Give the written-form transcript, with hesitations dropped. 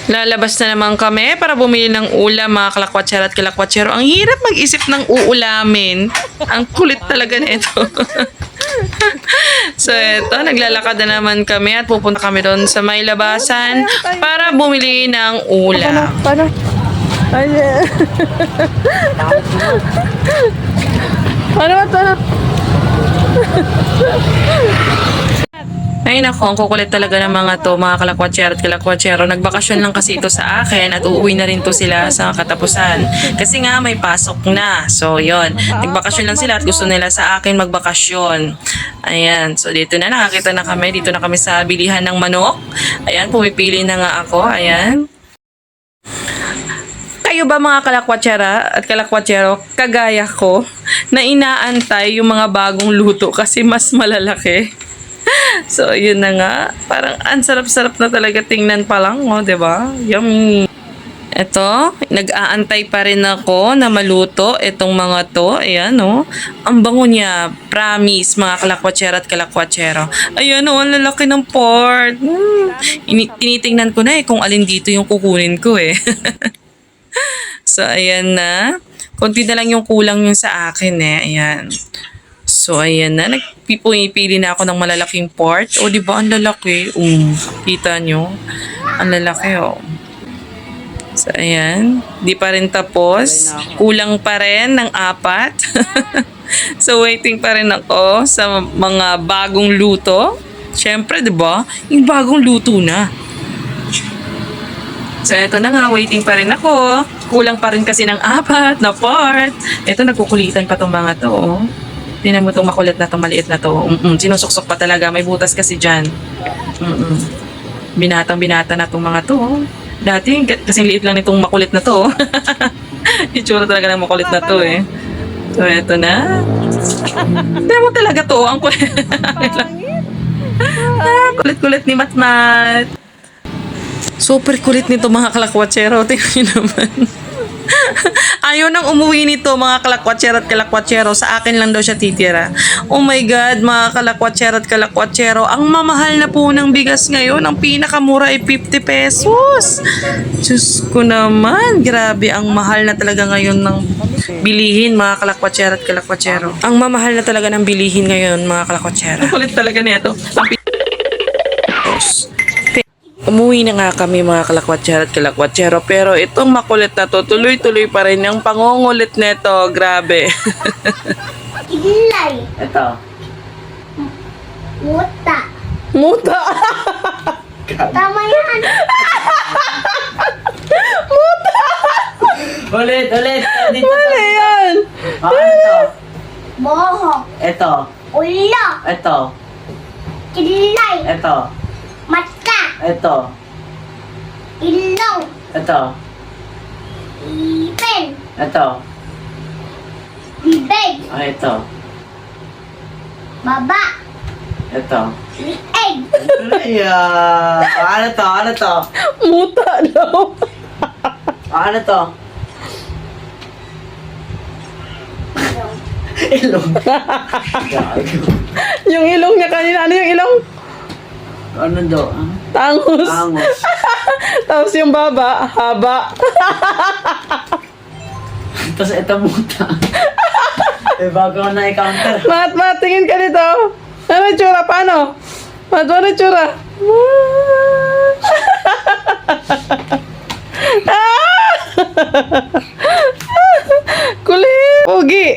Lalabas na naman kami para bumili ng ulam, mga kalakwatsero at kalakwatsero. Ang hirap mag-isip ng uulamin. Ang kulit talaga nito. So, eto, naglalakad na naman kami at pupunta kami doon sa may labasan para bumili ng ulam. Paano? Paano? Ay nako, ang kukulit talaga ng mga to, mga kalakwatsero at kalakwatsero. Nagbakasyon lang kasi ito sa akin at uuwi na rin to sila sa katapusan. Kasi nga may pasok na. So yon, nagbakasyon lang sila at gusto nila sa akin magbakasyon. Ayan, so dito na nakakita na kami. Dito na kami sa bilihan ng manok. Ayan, pumipili na nga ako. Ayan. Kayo ba mga kalakwatsera at kalakwatsero, kagaya ko, na inaantay yung mga bagong luto kasi mas malalaki? So, yun na nga. Parang ang sarap-sarap na talaga tingnan pa lang, oh, 'di ba? Yummy. Ito, nag-aantay pa rin ako na maluto itong mga to. Ayan, oh. Ang bango niya. Promise, mga kalakwatsero at kalakwatsero. Ayan, oh, ang lalaki ng pork. Tinitingnan ko na kung alin dito yung kukunin ko So, ayan na. Konti na lang yung kulang yung sa akin Ayan. So, ayan na. Nagpipili na ako ng malalaking part. O, di ba? Ang lalaki. Kita nyo? Ang lalaki, So, ayan. Di pa rin tapos. Kulang pa rin ng 4. So, waiting pa rin ako sa mga bagong luto. Siyempre, di ba? Yung bagong luto na. So, eto na nga. Waiting pa rin ako. Kulang pa rin kasi ng 4 na part. Eto, nagkukulitan pa tong mga to, Tingnan mo itong makulit na itong maliit na to. Sinusuksok pa talaga. May butas kasi dyan. Binatang-binata na itong mga to. Dati, kasing liit lang nitong makulit na to. Itsura talaga ng makulit na to So, eto na. Tingnan mo talaga to. Ang kulit. Kulit-kulit ni Matmat. Super kulit nito mga kalakwatsero. Tingnan nyo naman. Ayaw nang umuwi nito mga kalakwatsero at kalakwatsero. Sa akin lang daw siya titira. Oh my God, mga kalakwatsero at kalakwatsero. Ang mamahal na po ng bigas ngayon. Ang pinakamura ay 50 pesos. Diyos ko naman. Grabe, ang mahal na talaga ngayon ng bilihin mga kalakwatsero at kalakwatsero. Ang mamahal na talaga ng bilihin ngayon mga kalakwatsero. Ang kulit talaga nito. Umuwi na nga kami mga kalakwatsero at kalakwatsero, pero itong makulit na to, tuloy-tuloy pa rin yung pangungulit nito. Grabe. Kilay. Ito. Muta. Muta! Tama yan. Ulit. Dito Mali yan! Ito. Bohok. Ito. Ulo. Ito. Kilay. Ito. Mata. Ito. Ilong. Ito. Ipin. Ito. Bibig. Ito. Baba. Ito. Lieg. Ano to? Muta daw. Ano to? Ilong. Yung ilong niya kanina. Ano yung ilong? Ano do? Tangus. Angos. Tapos yung baba, haba. Tapos ito muta. Bago ko na i-counter. Mat, tingin ka dito. Ano yung tsura? Paano? Ano yung tsura? Kulit. Pugi.